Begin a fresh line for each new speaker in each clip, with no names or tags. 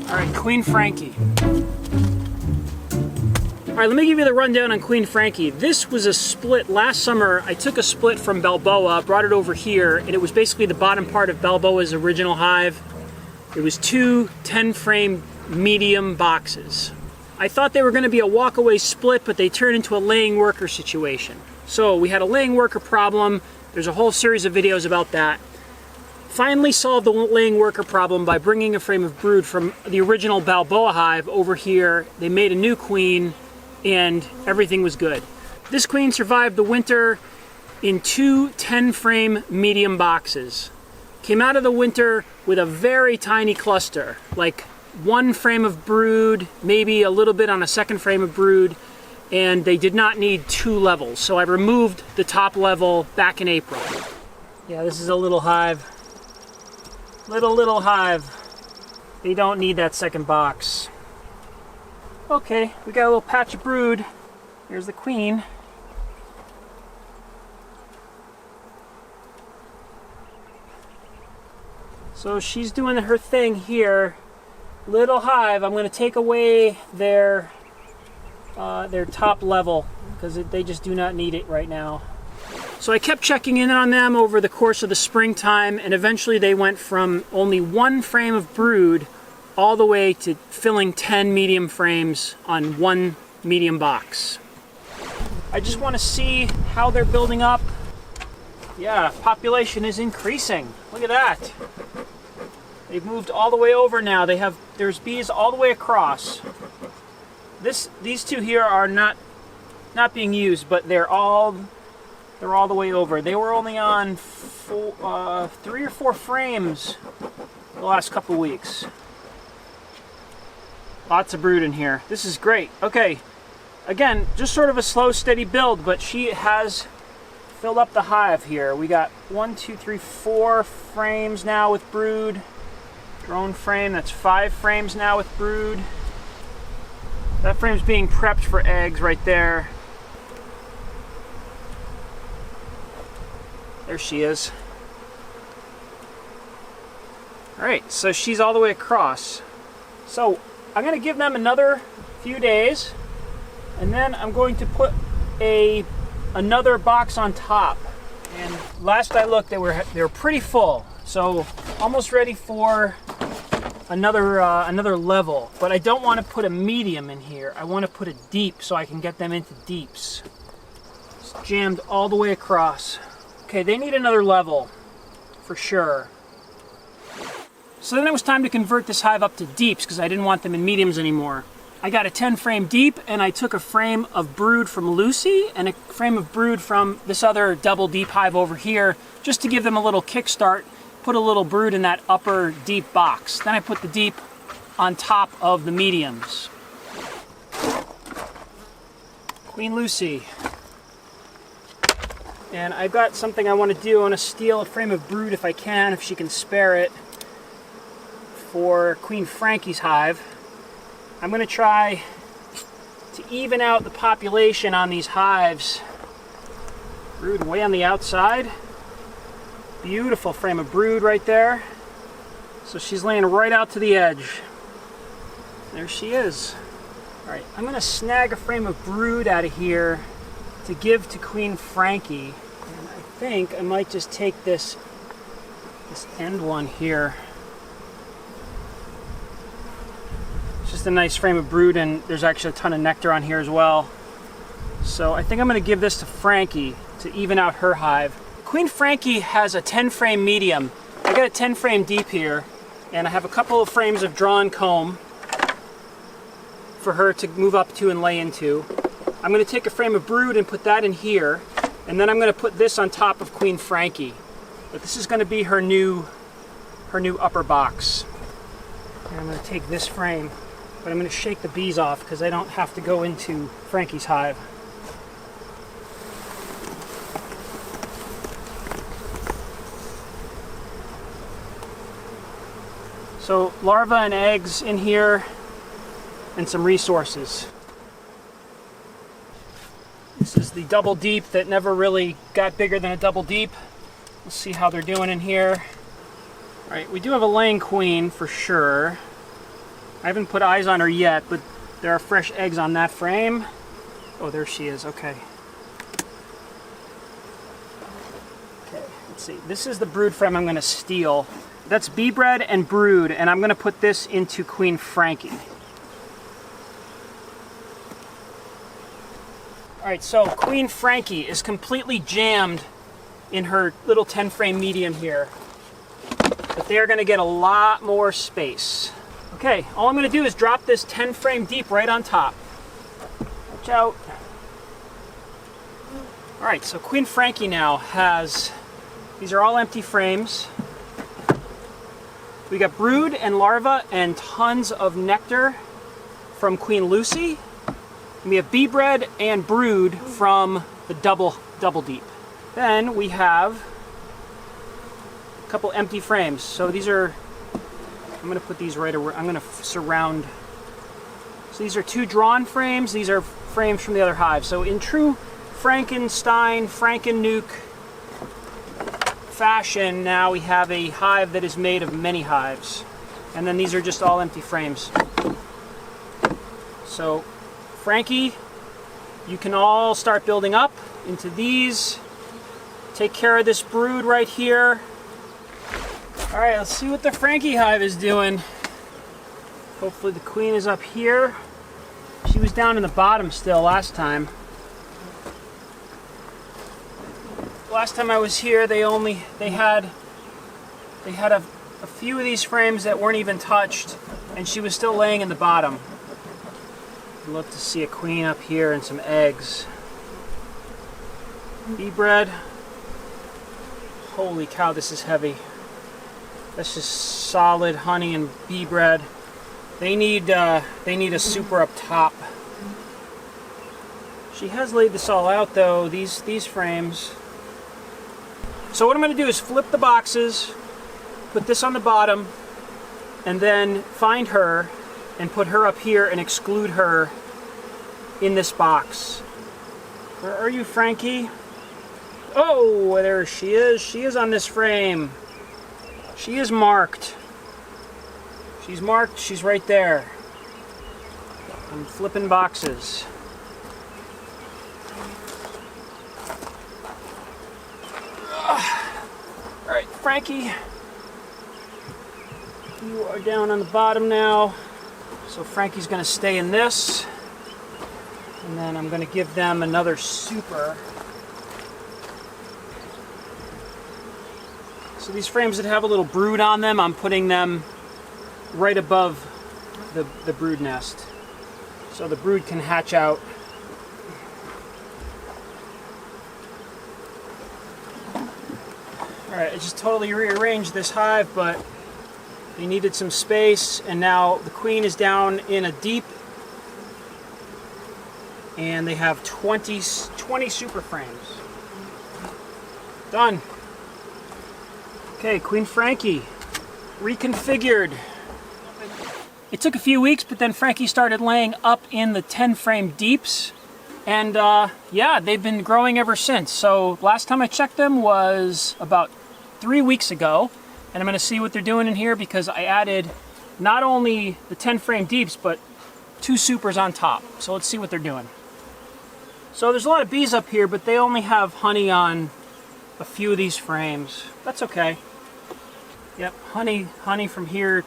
Alright, Queen Frankie. Alright, let me give you the rundown on Queen Frankie. This was a split last summer. I took a split from Balboa, brought it over here, and it was basically the bottom part of Balboa's original hive. It was two 10-frame medium boxes. I thought they were going to be a walk-away split, but they turned into a laying worker situation. So we had a laying worker problem. There's a whole series of videos about that. Finally solved the laying worker problem by bringing a frame of brood from the original Balboa hive over here. They made a new queen, and everything was good. This queen survived the winter in two 10-frame medium boxes. Came out of the winter with a very tiny cluster, like one frame of brood, maybe a little bit on a second frame of brood, and they did not need two levels. So I removed the top level back in April. Yeah, this is a little hive. Little hive. They don't need that second box. Okay, we got a little patch of brood. Here's the queen. So she's doing her thing here. Little hive, I'm going to take away their top level because they just do not need it right now. So I kept checking in on them over the course of the springtime, and eventually they went from only one frame of brood all the way to filling 10 medium frames on one medium box. I just want to see how they're building up. Yeah, population is increasing. Look at that. They've moved all the way over now. There's bees all the way across. These two here are not being used, but they're all the way over. They were only on 3 or 4 frames the last couple weeks. Lots of brood in here. This is great. Okay, again, just sort of a slow, steady build, but she has filled up the hive here. We got 1, 2, 3, 4 frames now with brood. Drone frame, that's 5 frames now with brood. That frame's being prepped for eggs right there. There she is. Alright, so she's all the way across. So I'm going to give them another few days, and then I'm going to put another box on top. And last I looked, they were pretty full. So almost ready for another level, but I don't want to put a medium in here. I want to put a deep so I can get them into deeps. It's jammed all the way across. Okay, they need another level for sure. So then it was time to convert this hive up to deeps because I didn't want them in mediums anymore. I got a 10-frame deep, and I took a frame of brood from Lucy and a frame of brood from this other double deep hive over here, just to give them a little kickstart. Put a little brood in that upper deep box. Then I put the deep on top of the mediums. Queen Lucy. And I've got something I want to do. I want to steal a frame of brood if I can, if she can spare it, for Queen Frankie's hive. I'm going to try to even out the population on these hives. Brood way on the outside. Beautiful frame of brood right there. So she's laying right out to the edge. There she is. Alright, I'm going to snag a frame of brood out of here to give to Queen Frankie. And I think I might just take this end one here. It's just a nice frame of brood, and there's actually a ton of nectar on here as well. So I think I'm going to give this to Frankie to even out her hive. Queen Frankie has a 10-frame medium. I got a 10-frame deep here, and I have a couple of frames of drawn comb for her to move up to and lay into. I'm going to take a frame of brood and put that in here, and then I'm going to put this on top of Queen Frankie. But this is going to be her new upper box. And I'm going to take this frame, but I'm going to shake the bees off because I don't have to go into Frankie's hive. So larvae and eggs in here, and some resources. This is the double deep that never really got bigger than a double deep. We'll see how they're doing in here. All right, we do have a laying queen for sure. I haven't put eyes on her yet, but there are fresh eggs on that frame. Oh, there she is, okay. Okay, let's see. This is the brood frame I'm gonna steal. That's bee bred and brood, and I'm gonna put this into Queen Frankie. All right, so Queen Frankie is completely jammed in her little 10 frame medium here. But they're gonna get a lot more space. Okay, all I'm gonna do is drop this 10 frame deep right on top. Watch out. All right, so Queen Frankie now has, these are all empty frames. We got brood and larva and tons of nectar from Queen Lucy. And we have bee bred and brood from the double deep. Then we have a couple empty frames. So these are, I'm gonna put these right away. I'm gonna surround. So these are 2 drawn frames. These are frames from the other hive. So in true Frankenstein, Franken-nuke fashion, now we have a hive that is made of many hives. And then these are just all empty frames. So Frankie, you can all start building up into these. Take care of this brood right here. All right, let's see what the Frankie hive is doing. Hopefully the queen is up here. She was down in the bottom still last time. Last time I was here, they had a few of these frames that weren't even touched, and she was still laying in the bottom. I'd love to see a queen up here and some eggs. Bee bred. Holy cow, this is heavy. That's just solid honey and bee bred. They need a super up top. She has laid this all out though, these frames. So what I'm going to do is flip the boxes, put this on the bottom, and then find her and put her up here and exclude her in this box. Where are you, Frankie? Oh, there she is. She is on this frame. She is marked. She's marked. She's right there. I'm flipping boxes. All right, Frankie. You are down on the bottom now. So Frankie's going to stay in this. And then I'm going to give them another super. So these frames that have a little brood on them, I'm putting them right above the brood nest. So the brood can hatch out. Alright, I just totally rearranged this hive, but they needed some space, and now the queen is down in a deep, and they have 20 super frames. Done. Okay, Queen Frankie, reconfigured. It took a few weeks, but then Frankie started laying up in the 10 frame deeps, and yeah, they've been growing ever since. So last time I checked them was about 3 weeks ago, and I'm going to see what they're doing in here because I added not only the 10 frame deeps, but 2 supers on top. So let's see what they're doing. So there's a lot of bees up here, but they only have honey on a few of these frames. That's okay. Yep, honey from here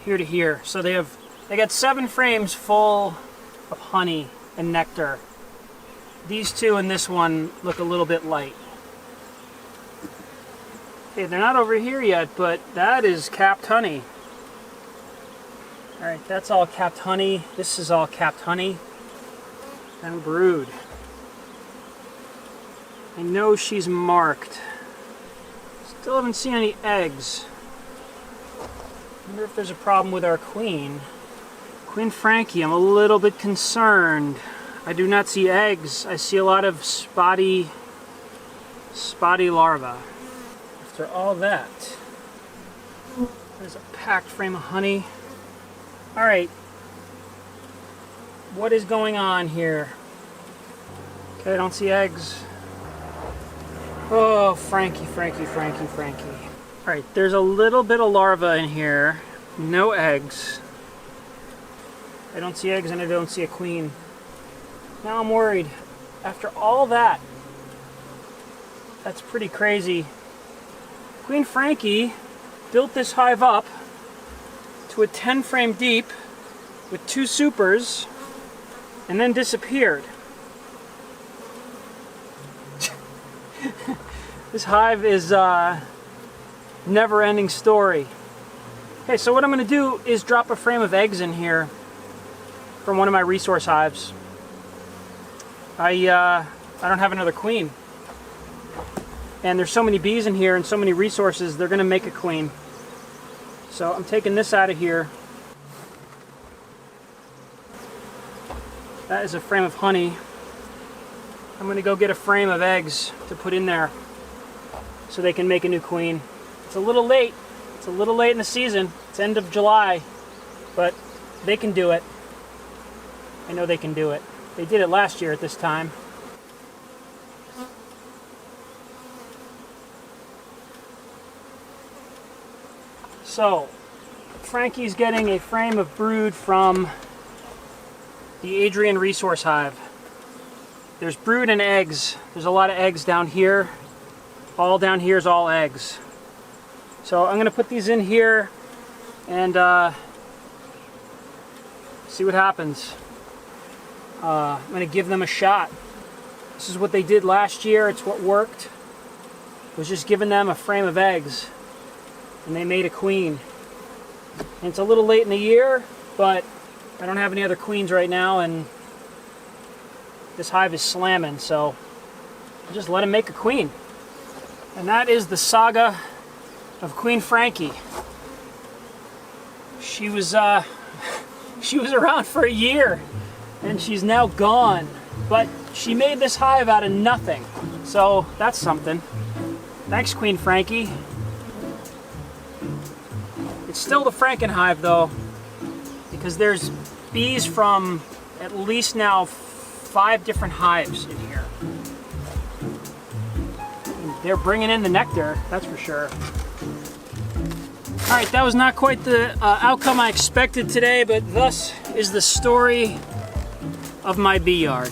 to here. So they got 7 frames full of honey and nectar. These 2 and this one look a little bit light. Okay, they're not over here yet, but that is capped honey. All right, that's all capped honey. This is all capped honey and brood. I know she's marked. Still haven't seen any eggs. Wonder if there's a problem with our queen. Queen Frankie, I'm a little bit concerned. I do not see eggs. I see a lot of spotty larvae. After all that, there's a packed frame of honey. All right, what is going on here? Okay, I don't see eggs. Oh, Frankie, Frankie, Frankie, Frankie. All right, there's a little bit of larva in here. No eggs. I don't see eggs and I don't see a queen. Now I'm worried. After all that, that's pretty crazy. Queen Frankie built this hive up to a 10 frame deep with 2 supers and then disappeared. This hive is a never-ending story. Okay, so what I'm going to do is drop a frame of eggs in here from one of my resource hives. I don't have another queen. And there's so many bees in here and so many resources, they're going to make a queen. So I'm taking this out of here. That is a frame of honey. I'm going to go get a frame of eggs to put in there so they can make a new queen. It's a little late. It's a little late in the season. It's end of July, but they can do it. I know they can do it. They did it last year at this time. So, Frankie's getting a frame of brood from the Adrian Resource Hive. There's brood and eggs. There's a lot of eggs down here. All down here is all eggs. So I'm going to put these in here and see what happens. I'm going to give them a shot. This is what they did last year. It's what worked. It was just giving them a frame of eggs. And they made a queen. And it's a little late in the year, but I don't have any other queens right now, and this hive is slamming, so I'll just let him make a queen. And that is the saga of Queen Frankie. She was around for a year, and she's now gone. But she made this hive out of nothing, so that's something. Thanks, Queen Frankie. It's still the Franken hive, though, because there's bees from at least now 5 different hives in here. They're bringing in the nectar, that's for sure. Alright, that was not quite the outcome I expected today, but thus is the story of my bee yard.